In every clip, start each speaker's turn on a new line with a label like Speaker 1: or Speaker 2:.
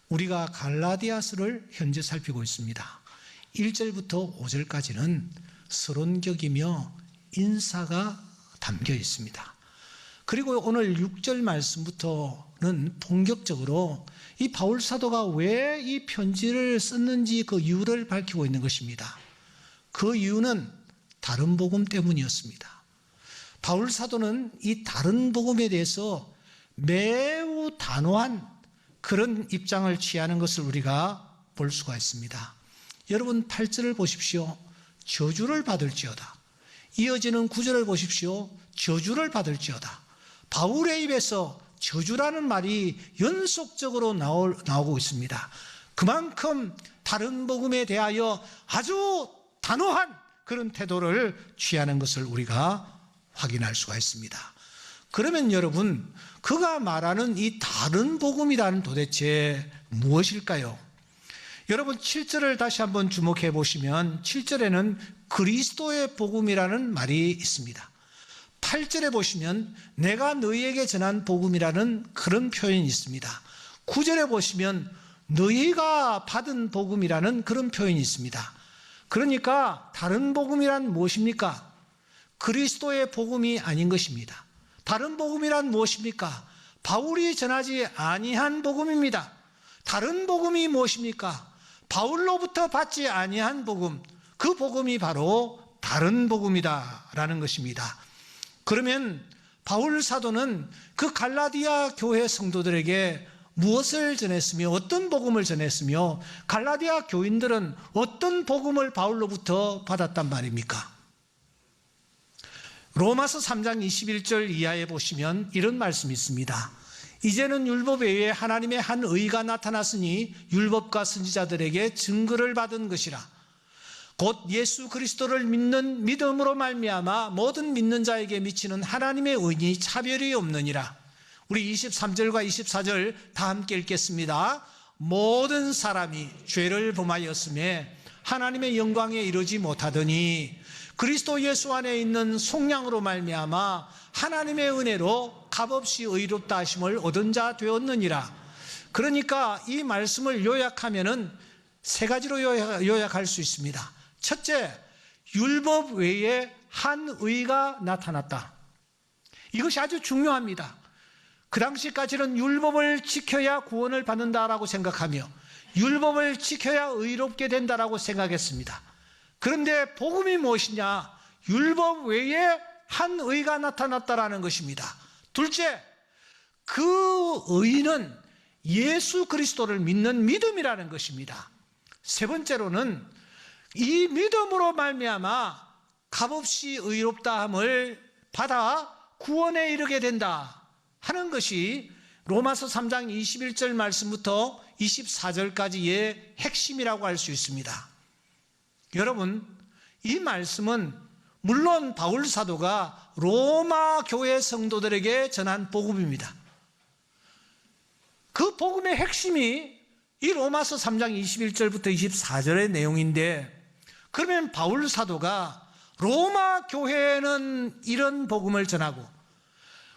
Speaker 1: 우리가 갈라디아서를 현재 살피고 있습니다. 1절부터 5절까지는 서론격이며 인사가 담겨 있습니다. 그리고 오늘 6절 말씀부터는 본격적으로 이 바울 사도가 왜 이 편지를 썼는지 그 이유를 밝히고 있는 것입니다. 그 이유는 다른 복음 때문이었습니다. 바울 사도는 이 다른 복음에 대해서 매우 단호한 그런 입장을 취하는 것을 우리가 볼 수가 있습니다. 여러분 8절을 보십시오. 저주를 받을지어다. 이어지는 9절을 보십시오. 저주를 받을지어다. 바울의 입에서 저주라는 말이 연속적으로 나오고 있습니다. 그만큼 다른 복음에 대하여 아주 단호한 그런 태도를 취하는 것을 우리가 확인할 수가 있습니다. 그러면 여러분, 그가 말하는 이 다른 복음이란 도대체 무엇일까요? 여러분 7절을 다시 한번 주목해 보시면 7절에는 그리스도의 복음이라는 말이 있습니다. 8절에 보시면 내가 너희에게 전한 복음이라는 그런 표현이 있습니다. 9절에 보시면 너희가 받은 복음이라는 그런 표현이 있습니다. 그러니까 다른 복음이란 무엇입니까? 그리스도의 복음이 아닌 것입니다. 다른 복음이란 무엇입니까? 바울이 전하지 아니한 복음입니다. 다른 복음이 무엇입니까? 바울로부터 받지 아니한 복음, 그 복음이 바로 다른 복음이다라는 것입니다. 그러면 바울 사도는 그 갈라디아 교회 성도들에게 무엇을 전했으며 어떤 복음을 전했으며 갈라디아 교인들은 어떤 복음을 바울로부터 받았단 말입니까? 로마서 3장 21절 이하에 보시면 이런 말씀이 있습니다. 이제는 율법 외에 하나님의 한 의가 나타났으니 율법과 선지자들에게 증거를 받은 것이라. 곧 예수 그리스도를 믿는 믿음으로 말미암아 모든 믿는 자에게 미치는 하나님의 의니 차별이 없느니라. 우리 23절과 24절 다 함께 읽겠습니다. 모든 사람이 죄를 범하였음에 하나님의 영광에 이르지 못하더니 그리스도 예수 안에 있는 속량으로 말미암아 하나님의 은혜로 값없이 의롭다 하심을 얻은 자 되었느니라. 그러니까 이 말씀을 요약하면은 세 가지로 요약할 수 있습니다. 첫째, 율법 외에 한 의가 나타났다. 이것이 아주 중요합니다. 그 당시까지는 율법을 지켜야 구원을 받는다라고 생각하며 율법을 지켜야 의롭게 된다라고 생각했습니다. 그런데 복음이 무엇이냐? 율법 외에 한 의가 나타났다라는 것입니다. 둘째, 그 의는 예수 그리스도를 믿는 믿음이라는 것입니다. 세 번째로는 이 믿음으로 말미암아 값없이 의롭다함을 받아 구원에 이르게 된다 하는 것이 로마서 3장 21절 말씀부터 24절까지의 핵심이라고 할 수 있습니다. 여러분, 이 말씀은 물론 바울 사도가 로마 교회 성도들에게 전한 복음입니다. 그 복음의 핵심이 이 로마서 3장 21절부터 24절의 내용인데, 그러면 바울 사도가 로마 교회는 이런 복음을 전하고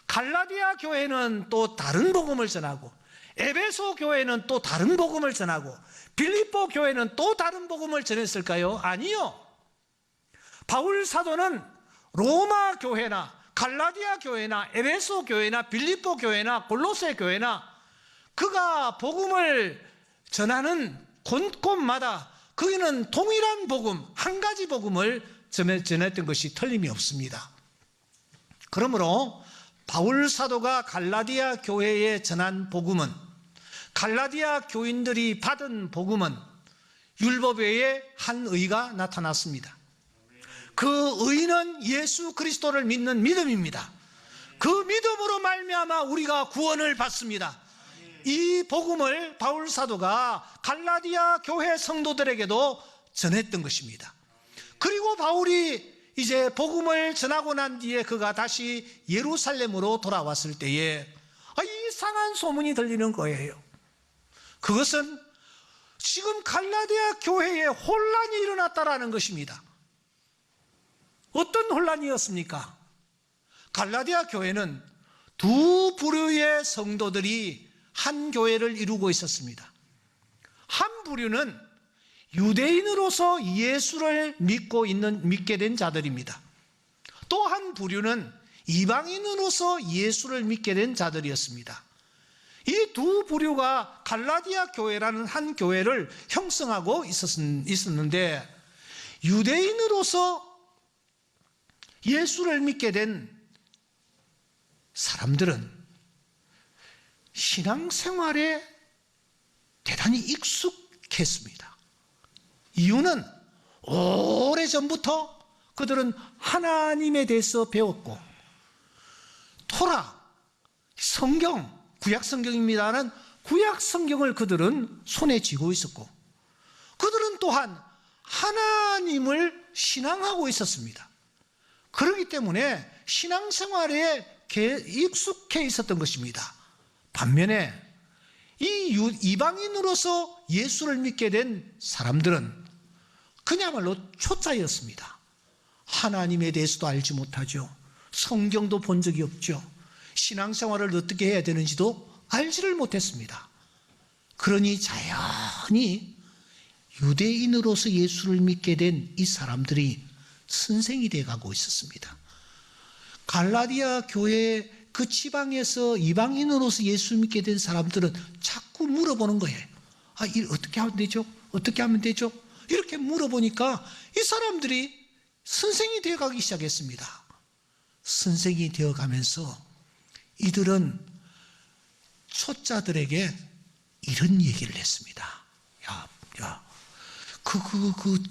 Speaker 1: 갈라디아 교회는 또 다른 복음을 전하고 에베소 교회는 또 다른 복음을 전하고 빌립보 교회는 또 다른 복음을 전했을까요? 아니요. 바울 사도는 로마 교회나 갈라디아 교회나 에베소 교회나 빌립보 교회나 골로새 교회나 그가 복음을 전하는 곳곳마다 거기는 동일한 복음, 한 가지 복음을 전했던 것이 틀림이 없습니다. 그러므로 바울 사도가 갈라디아 교회에 전한 복음은, 갈라디아 교인들이 받은 복음은 율법 외에 한 의가 나타났습니다. 그 의는 예수 그리스도를 믿는 믿음입니다. 그 믿음으로 말미암아 우리가 구원을 받습니다. 이 복음을 바울 사도가 갈라디아 교회 성도들에게도 전했던 것입니다. 그리고 바울이 이제 복음을 전하고 난 뒤에 그가 다시 예루살렘으로 돌아왔을 때에 이상한 소문이 들리는 거예요. 그것은 지금 갈라디아 교회에 혼란이 일어났다라는 것입니다. 어떤 혼란이었습니까? 갈라디아 교회는 두 부류의 성도들이 한 교회를 이루고 있었습니다. 한 부류는 유대인으로서 예수를 믿게 된 자들입니다. 또 한 부류는 이방인으로서 예수를 믿게 된 자들이었습니다. 이 두 부류가 갈라디아 교회라는 한 교회를 형성하고 있었는데, 유대인으로서 예수를 믿게 된 사람들은 신앙생활에 대단히 익숙했습니다. 이유는 오래전부터 그들은 하나님에 대해서 배웠고, 토라, 성경, 구약 성경입니다는 구약 성경을 그들은 손에 쥐고 있었고, 그들은 또한 하나님을 신앙하고 있었습니다. 그렇기 때문에 신앙생활에 익숙해 있었던 것입니다. 반면에 이 이방인으로서 예수를 믿게 된 사람들은 그야말로 초짜였습니다. 하나님에 대해서도 알지 못하죠. 성경도 본 적이 없죠. 신앙생활을 어떻게 해야 되는지도 알지를 못했습니다. 그러니 자연히 유대인으로서 예수를 믿게 된 이 사람들이 선생이 되어가고 있었습니다. 갈라디아 교회 그 지방에서 이방인으로서 예수 믿게 된 사람들은 자꾸 물어보는 거예요. 아, 어떻게 하면 되죠? 어떻게 하면 되죠? 이렇게 물어보니까 이 사람들이 선생이 되어가기 시작했습니다. 선생이 되어가면서 이들은 초짜들에게 이런 얘기를 했습니다.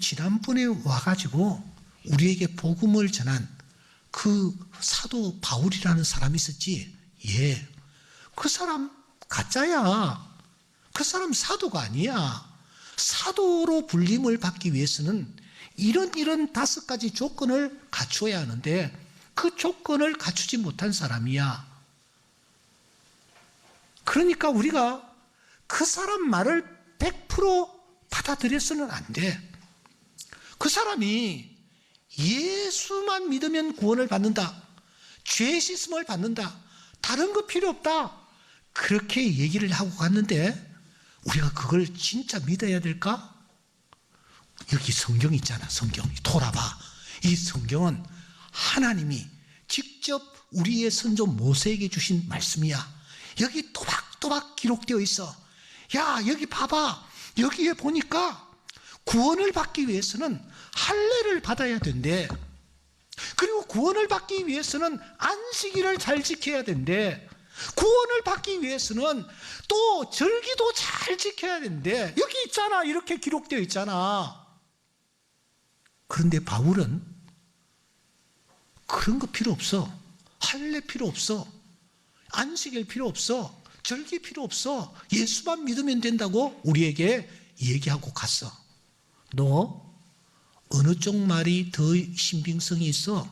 Speaker 1: 지난번에 와가지고 우리에게 복음을 전한 그 사도 바울이라는 사람이 있었지? 예. 그 사람 가짜야. 그 사람 사도가 아니야. 사도로 불림을 받기 위해서는 이런 5가지 조건을 갖추어야 하는데 그 조건을 갖추지 못한 사람이야. 그러니까 우리가 그 사람 말을 100% 받아들여서는 안 돼. 그 사람이 예수만 믿으면 구원을 받는다. 죄 씻음을 받는다. 다른 거 필요 없다. 그렇게 얘기를 하고 갔는데 우리가 그걸 진짜 믿어야 될까? 여기 성경 있잖아. 성경. 돌아봐. 이 성경은 하나님이 직접 우리의 선조 모세에게 주신 말씀이야. 여기 또박또박 기록되어 있어. 야, 여기 봐봐. 여기에 보니까 구원을 받기 위해서는 할례를 받아야 된대. 그리고 구원을 받기 위해서는 안식일을 잘 지켜야 된대. 구원을 받기 위해서는 또 절기도 잘 지켜야 된대. 여기 있잖아. 이렇게 기록되어 있잖아. 그런데 바울은 그런 거 필요 없어. 할례 필요 없어. 안식일 필요 없어. 절기 필요 없어. 예수만 믿으면 된다고 우리에게 얘기하고 갔어. 너 어느 쪽 말이 더 신빙성이 있어?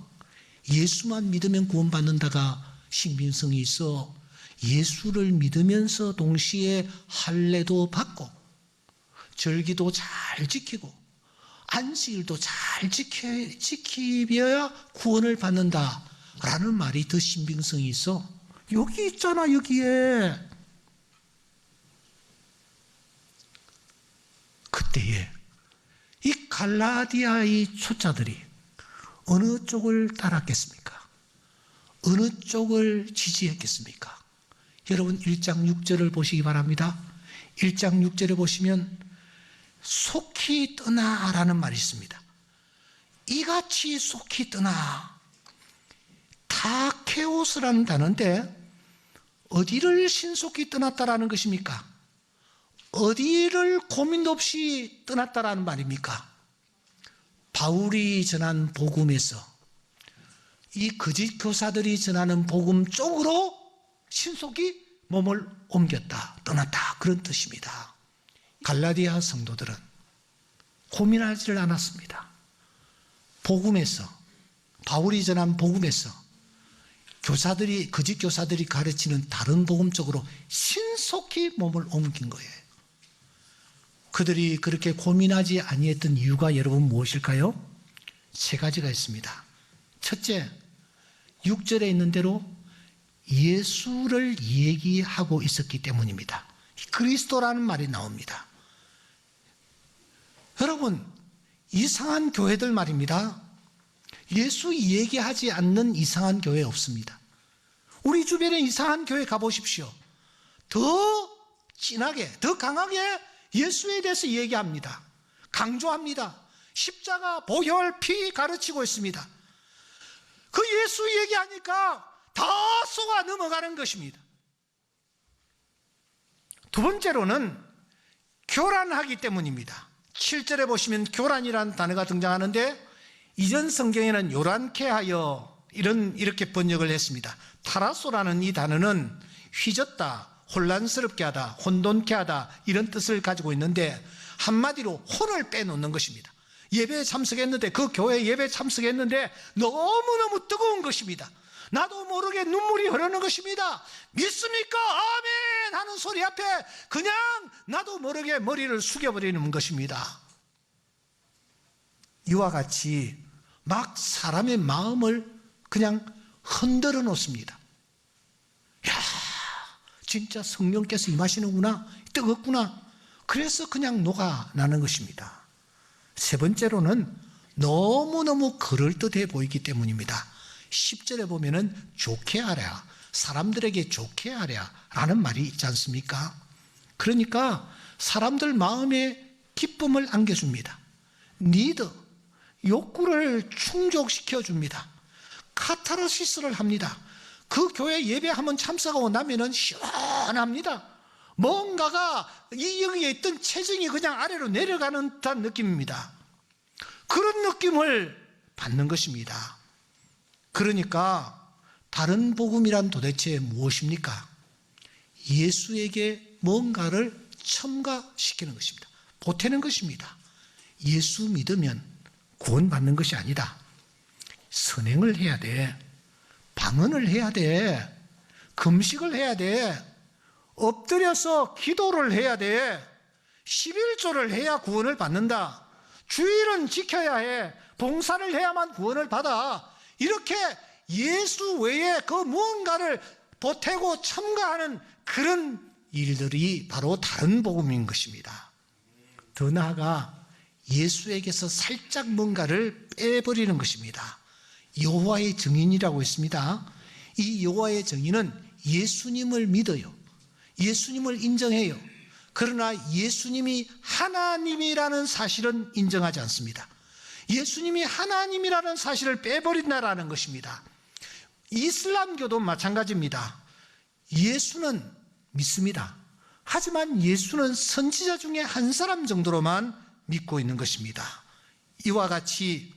Speaker 1: 예수만 믿으면 구원받는다가 신빙성이 있어? 예수를 믿으면서 동시에 할례도 받고 절기도 잘 지키고 안식일도 잘 지키어야 구원을 받는다라는 말이 더 신빙성이 있어? 여기 있잖아. 여기에. 그때에 이 갈라디아의 초짜들이 어느 쪽을 따랐겠습니까? 어느 쪽을 지지했겠습니까? 여러분 1장 6절을 보시기 바랍니다. 1장 6절에 보시면 속히 떠나라는 말이 있습니다. 이같이 속히 떠나. 타케오스라는 단어인데 어디를 신속히 떠났다라는 것입니까? 어디를 고민 없이 떠났다라는 말입니까? 바울이 전한 복음에서 이 거짓 교사들이 전하는 복음 쪽으로 신속히 몸을 옮겼다, 떠났다, 그런 뜻입니다. 갈라디아 성도들은 고민하지를 않았습니다. 복음에서, 바울이 전한 복음에서 거짓 교사들이 가르치는 다른 복음 쪽으로 신속히 몸을 옮긴 거예요. 그들이 그렇게 고민하지 아니했던 이유가 여러분 무엇일까요? 3가지가 있습니다. 첫째, 6절에 있는 대로 예수를 얘기하고 있었기 때문입니다. 그리스도라는 말이 나옵니다. 여러분, 이상한 교회들 말입니다. 예수 얘기하지 않는 이상한 교회 없습니다. 우리 주변에 이상한 교회 가보십시오. 더 진하게, 더 강하게 예수에 대해서 얘기합니다. 강조합니다. 십자가, 보혈, 피 가르치고 있습니다. 그 예수 얘기하니까 다 속아 넘어가는 것입니다. 두 번째로는 교란하기 때문입니다. 7절에 보시면 교란이라는 단어가 등장하는데 이전 성경에는 요란케 하여 이렇게 번역을 했습니다. 타라소라는 이 단어는 휘젓다, 혼란스럽게 하다, 혼돈케 하다 이런 뜻을 가지고 있는데 한마디로 혼을 빼놓는 것입니다. 예배에 참석했는데 그 교회 예배에 참석했는데 너무너무 뜨거운 것입니다. 나도 모르게 눈물이 흐르는 것입니다. 믿습니까? 아멘 하는 소리 앞에 그냥 나도 모르게 머리를 숙여버리는 것입니다. 이와 같이 막 사람의 마음을 그냥 흔들어 놓습니다. 야, 진짜 성령께서 임하시는구나, 뜨겁구나. 그래서 그냥 녹아나는 것입니다. 세 번째로는 너무너무 그럴듯해 보이기 때문입니다. 10절에 보면은 좋게 하랴, 사람들에게 좋게 하랴 라는 말이 있지 않습니까? 그러니까 사람들 마음에 기쁨을 안겨줍니다. 니드, 욕구를 충족시켜 줍니다. 카타르시스를 합니다. 그 교회 예배 한번 참석하고 나면은 시원합니다. 뭔가가 이 여기에 있던 체증이 그냥 아래로 내려가는 듯한 느낌입니다. 그런 느낌을 받는 것입니다. 그러니까 다른 복음이란 도대체 무엇입니까? 예수에게 뭔가를 첨가시키는 것입니다. 보태는 것입니다. 예수 믿으면 구원받는 것이 아니다. 선행을 해야 돼. 방언을 해야 돼. 금식을 해야 돼. 엎드려서 기도를 해야 돼. 11조를 해야 구원을 받는다. 주일은 지켜야 해. 봉사를 해야만 구원을 받아. 이렇게 예수 외에 그 무언가를 보태고 첨가하는 그런 일들이 바로 다른 복음인 것입니다. 더 나아가 예수에게서 살짝 뭔가를 빼버리는 것입니다. 여호와의 증인이라고 있습니다. 이 여호와의 증인은 예수님을 믿어요. 예수님을 인정해요. 그러나 예수님이 하나님이라는 사실은 인정하지 않습니다. 예수님이 하나님이라는 사실을 빼버린다라는 것입니다. 이슬람교도 마찬가지입니다. 예수는 믿습니다. 하지만 예수는 선지자 중에 한 사람 정도로만 믿고 있는 것입니다. 이와 같이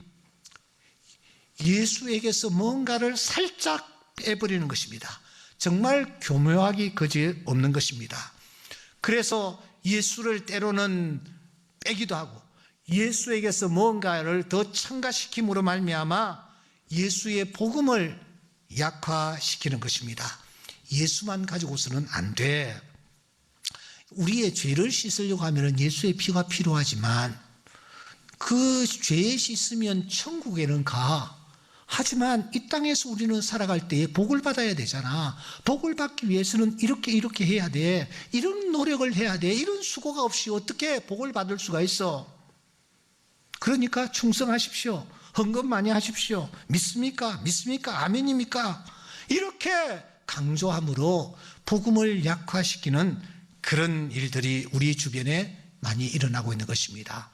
Speaker 1: 예수에게서 뭔가를 살짝 빼버리는 것입니다. 정말 교묘하기 그지없는 것입니다. 그래서 예수를 때로는 빼기도 하고 예수에게서 뭔가를 더 첨가시킴으로 말미암아 예수의 복음을 약화시키는 것입니다. 예수만 가지고서는 안 돼. 우리의 죄를 씻으려고 하면 예수의 피가 필요하지만 그 죄에 씻으면 천국에는 가. 하지만 이 땅에서 우리는 살아갈 때에 복을 받아야 되잖아. 복을 받기 위해서는 이렇게 해야 돼. 이런 노력을 해야 돼. 이런 수고가 없이 어떻게 복을 받을 수가 있어? 그러니까 충성하십시오. 헌금 많이 하십시오. 믿습니까? 믿습니까? 아멘입니까? 이렇게 강조함으로 복음을 약화시키는 그런 일들이 우리 주변에 많이 일어나고 있는 것입니다.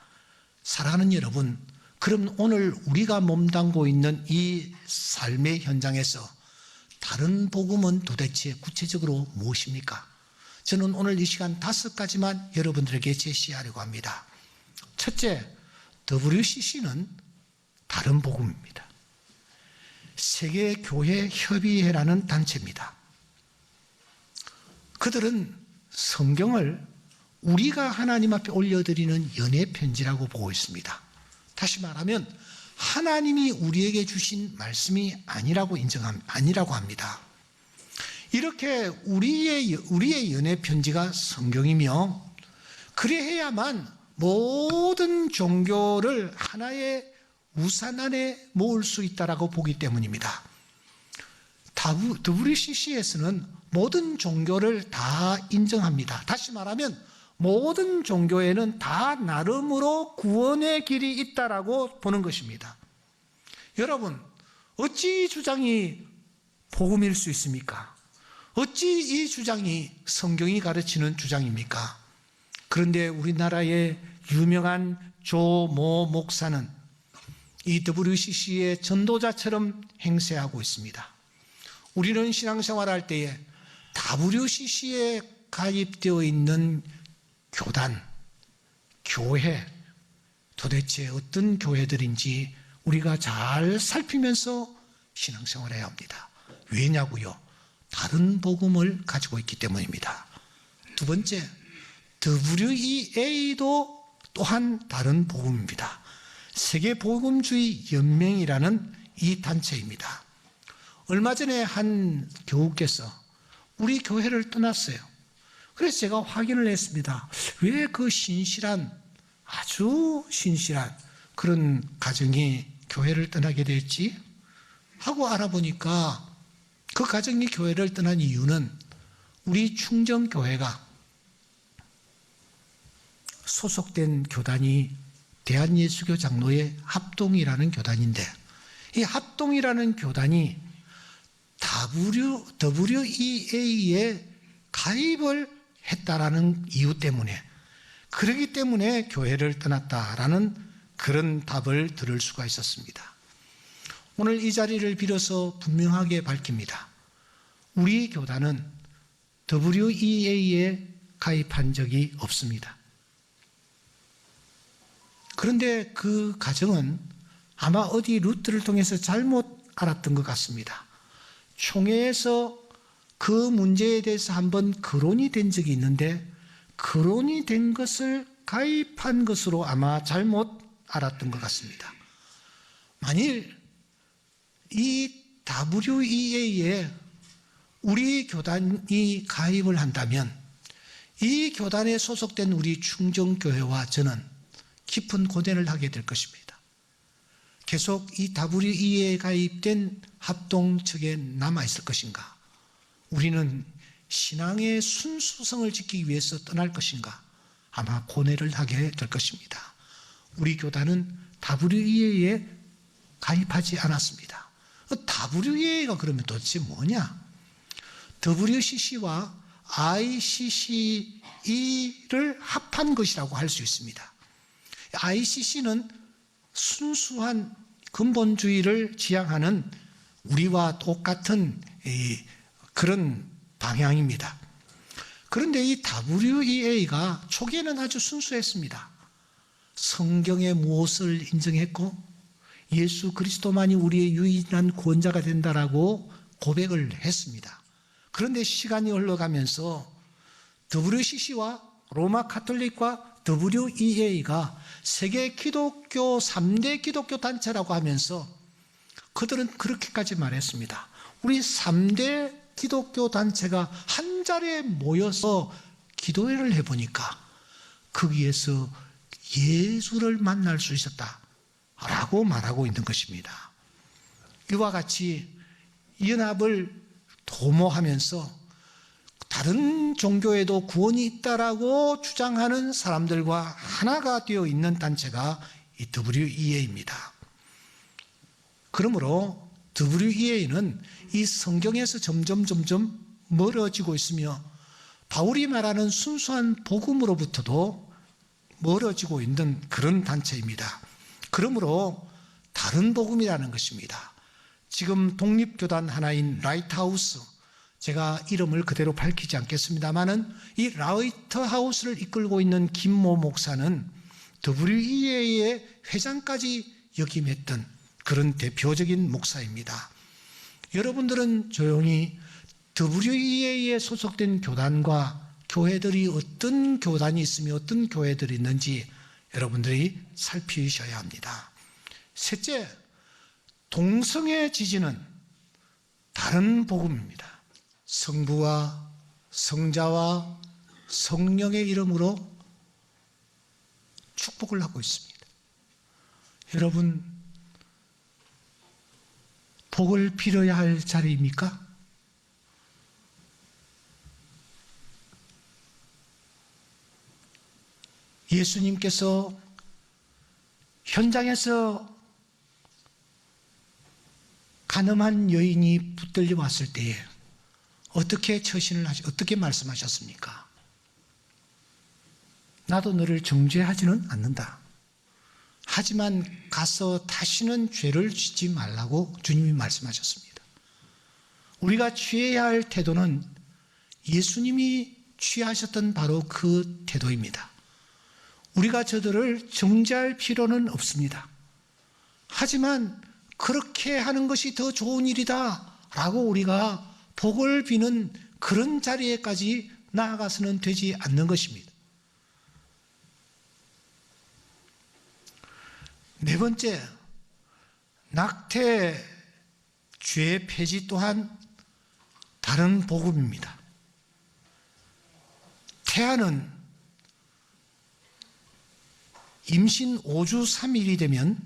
Speaker 1: 사랑하는 여러분, 그럼 오늘 우리가 몸담고 있는 이 삶의 현장에서 다른 복음은 도대체 구체적으로 무엇입니까? 저는 오늘 이 시간 5가지만 여러분들에게 제시하려고 합니다. 첫째, WCC는 다른 복음입니다. 세계교회협의회라는 단체입니다. 그들은 성경을 우리가 하나님 앞에 올려드리는 연애 편지라고 보고 있습니다. 다시 말하면 하나님이 우리에게 주신 말씀이 아니라고 합니다. 이렇게 우리의 연애 편지가 성경이며 그래야만 모든 종교를 하나의 우산 안에 모을 수 있다라고 보기 때문입니다. WCC에서는 모든 종교를 다 인정합니다. 다시 말하면 모든 종교에는 다 나름으로 구원의 길이 있다라고 보는 것입니다. 여러분, 어찌 이 주장이 복음일 수 있습니까? 어찌 이 주장이 성경이 가르치는 주장입니까? 그런데 우리나라의 유명한 조모 목사는 이 WCC의 전도자처럼 행세하고 있습니다. 우리는 신앙생활할 때에 WCC에 가입되어 있는 교단, 교회, 도대체 어떤 교회들인지 우리가 잘 살피면서 신앙생활해야 합니다. 왜냐고요? 다른 복음을 가지고 있기 때문입니다. 두 번째, WEA도 또한 다른 복음입니다. 세계복음주의 연맹이라는 이 단체입니다. 얼마 전에 한 교우께서 우리 교회를 떠났어요. 그래서 제가 확인을 했습니다. 왜 그 신실한, 아주 신실한 그런 가정이 교회를 떠나게 됐지? 하고 알아보니까 그 가정이 교회를 떠난 이유는 우리 충정교회가 소속된 교단이 대한예수교 장로의 합동이라는 교단인데, 이 합동이라는 교단이 WEA에 가입을 했다라는 이유 때문에, 그러기 때문에 교회를 떠났다라는 그런 답을 들을 수가 있었습니다. 오늘 이 자리를 빌어서 분명하게 밝힙니다. 우리 교단은 WEA에 가입한 적이 없습니다. 그런데 그 가정은 아마 어디 루트를 통해서 잘못 알았던 것 같습니다. 총회에서 그 문제에 대해서 한번 거론이 된 적이 있는데, 거론이 된 것을 가입한 것으로 아마 잘못 알았던 것 같습니다. 만일 이 WEA에 우리 교단이 가입을 한다면 이 교단에 소속된 우리 충정교회와 저는 깊은 고뇌를 하게 될 것입니다. 계속 이 WEA에 가입된 합동 측에 남아있을 것인가? 우리는 신앙의 순수성을 지키기 위해서 떠날 것인가? 아마 고뇌를 하게 될 것입니다. 우리 교단은 WEA에 가입하지 않았습니다. WEA가 그러면 도대체 뭐냐? WCC와 ICCE를 합한 것이라고 할 수 있습니다. ICC는 순수한 근본주의를 지향하는 우리와 똑같은 그런 방향입니다. 그런데 이 WEA가 초기에는 아주 순수했습니다. 성경의 무엇을 인정했고 예수 그리스도만이 우리의 유일한 구원자가 된다라고 고백을 했습니다. 그런데 시간이 흘러가면서 WCC와 로마 카톨릭과 WEA가 세계 기독교 3대 기독교 단체라고 하면서 그들은 그렇게까지 말했습니다. 우리 3대 기독교 단체가 한 자리에 모여서 기도회를 해보니까 거기에서 예수를 만날 수 있었다라고 말하고 있는 것입니다. 이와 같이 연합을 도모하면서 다른 종교에도 구원이 있다라고 주장하는 사람들과 하나가 되어 있는 단체가 이 WEA입니다. 그러므로 WEA는 이 성경에서 점점 멀어지고 있으며 바울이 말하는 순수한 복음으로부터도 멀어지고 있는 그런 단체입니다. 그러므로 다른 복음이라는 것입니다. 지금 독립교단 하나인 라이트하우스, 제가 이름을 그대로 밝히지 않겠습니다만은 이 라이트하우스를 이끌고 있는 김모 목사는 WEA의 회장까지 역임했던 그런 대표적인 목사입니다. 여러분들은 조용히 WEA에 소속된 교단과 교회들이 어떤 교단이 있으며 어떤 교회들이 있는지 여러분들이 살피셔야 합니다. 셋째, 동성애 지지는 다른 복음입니다. 성부와 성자와 성령의 이름으로 축복을 하고 있습니다. 여러분, 복을 빌어야 할 자리입니까? 예수님께서 현장에서 가늠한 여인이 붙들려 왔을 때에 어떻게 어떻게 말씀하셨습니까? 나도 너를 정죄하지는 않는다. 하지만 가서 다시는 죄를 짓지 말라고 주님이 말씀하셨습니다. 우리가 취해야 할 태도는 예수님이 취하셨던 바로 그 태도입니다. 우리가 저들을 정죄할 필요는 없습니다. 하지만 그렇게 하는 것이 더 좋은 일이다 라고 우리가 복을 비는 그런 자리에까지 나아가서는 되지 않는 것입니다. 네 번째, 낙태 죄 폐지 또한 다른 복음입니다. 태아는 임신 5주 3일이 되면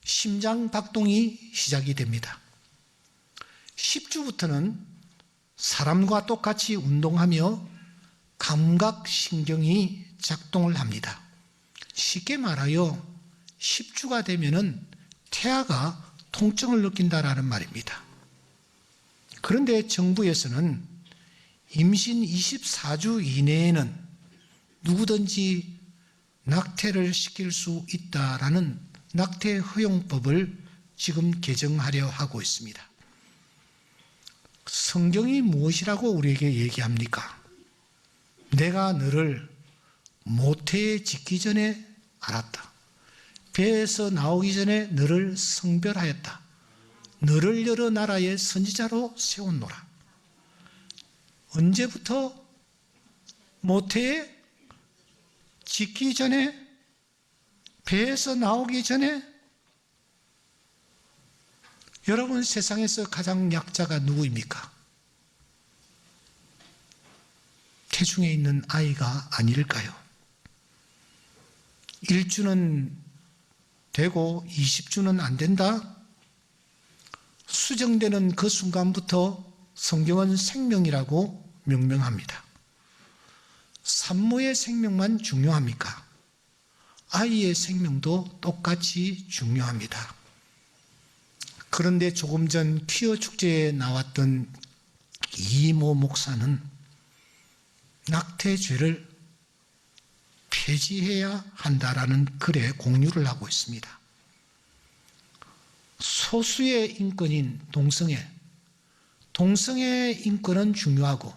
Speaker 1: 심장 박동이 시작이 됩니다. 10주부터는 사람과 똑같이 운동하며 감각신경이 작동을 합니다. 쉽게 말하여 10주가 되면은 태아가 통증을 느낀다라는 말입니다. 그런데 정부에서는 임신 24주 이내에는 누구든지 낙태를 시킬 수 있다라는 낙태 허용법을 지금 개정하려 하고 있습니다. 성경이 무엇이라고 우리에게 얘기합니까? 내가 너를 모태에 짓기 전에 알았다. 배에서 나오기 전에 너를 성별하였다. 너를 여러 나라의 선지자로 세웠노라. 언제부터? 모태에 짓기 전에, 배에서 나오기 전에. 여러분, 세상에서 가장 약자가 누구입니까? 태중에 있는 아이가 아닐까요? 1주는 되고 20주는 안 된다? 수정되는 그 순간부터 성경은 생명이라고 명명합니다. 산모의 생명만 중요합니까? 아이의 생명도 똑같이 중요합니다. 그런데 조금 전 퀴어 축제에 나왔던 이모 목사는 낙태죄를 폐지해야 한다라는 글에 공유를 하고 있습니다. 소수의 인권인 동성의 인권은 중요하고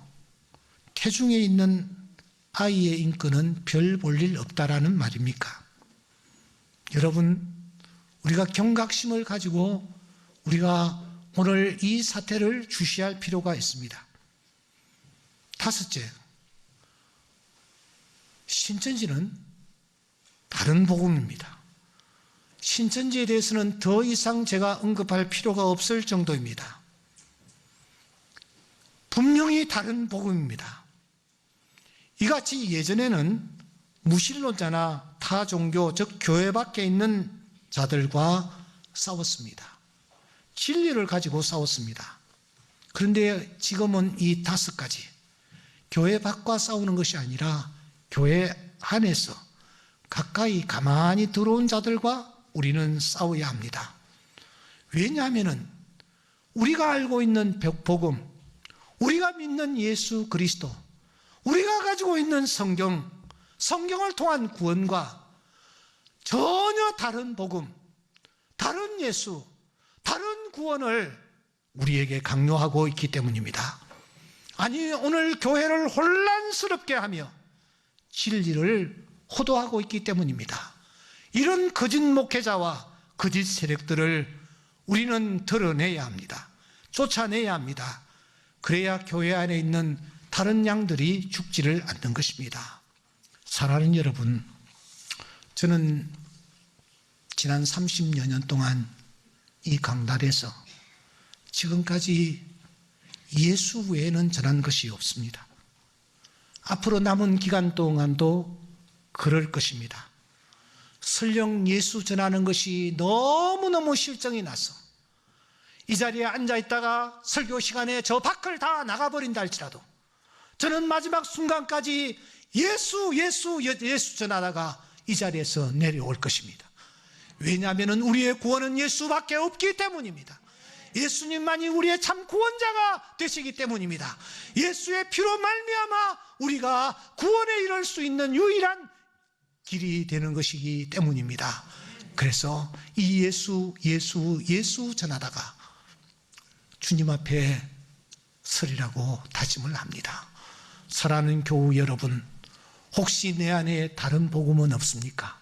Speaker 1: 태중에 있는 아이의 인권은 별 볼 일 없다라는 말입니까? 여러분, 우리가 경각심을 가지고 우리가 오늘 이 사태를 주시할 필요가 있습니다. 다섯째, 신천지는 다른 복음입니다. 신천지에 대해서는 더 이상 제가 언급할 필요가 없을 정도입니다. 분명히 다른 복음입니다. 이같이 예전에는 무신론자나 타 종교, 즉 교회 밖에 있는 자들과 싸웠습니다. 진리를 가지고 싸웠습니다. 그런데 지금은 이 5가지, 교회 밖과 싸우는 것이 아니라 교회 안에서 가까이 가만히 들어온 자들과 우리는 싸워야 합니다. 왜냐하면 우리가 알고 있는 복음, 우리가 믿는 예수 그리스도, 우리가 가지고 있는 성경을 통한 구원과 전혀 다른 복음, 다른 예수, 다른 구원을 우리에게 강요하고 있기 때문입니다. 아니, 오늘 교회를 혼란스럽게 하며 진리를 호도하고 있기 때문입니다. 이런 거짓 목회자와 거짓 세력들을 우리는 드러내야 합니다. 쫓아내야 합니다. 그래야 교회 안에 있는 다른 양들이 죽지를 않는 것입니다. 사랑하는 여러분, 저는 지난 30여 년 동안 이 강단에서 지금까지 예수 외에는 전한 것이 없습니다. 앞으로 남은 기간 동안도 그럴 것입니다. 설령 예수 전하는 것이 너무너무 실정이 나서 이 자리에 앉아있다가 설교 시간에 저 밖을 다 나가버린다 할지라도 저는 마지막 순간까지 예수 전하다가 이 자리에서 내려올 것입니다. 왜냐하면 우리의 구원은 예수밖에 없기 때문입니다. 예수님만이 우리의 참 구원자가 되시기 때문입니다. 예수의 피로 말미암아 우리가 구원에 이를 수 있는 유일한 길이 되는 것이기 때문입니다. 그래서 이 예수 전하다가 주님 앞에 서리라고 다짐을 합니다. 사랑하는 교우 여러분, 혹시 내 안에 다른 복음은 없습니까?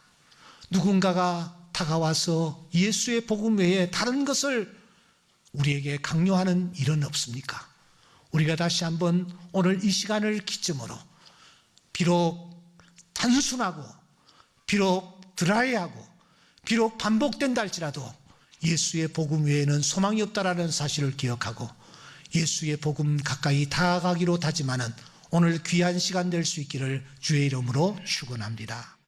Speaker 1: 누군가가 다가와서 예수의 복음 외에 다른 것을 우리에게 강요하는 일은 없습니까? 우리가 다시 한번 오늘 이 시간을 기점으로 비록 단순하고 비록 드라이하고 비록 반복된다 할지라도 예수의 복음 외에는 소망이 없다라는 사실을 기억하고 예수의 복음 가까이 다가가기로 다짐하는 오늘 귀한 시간 될 수 있기를 주의 이름으로 축원합니다.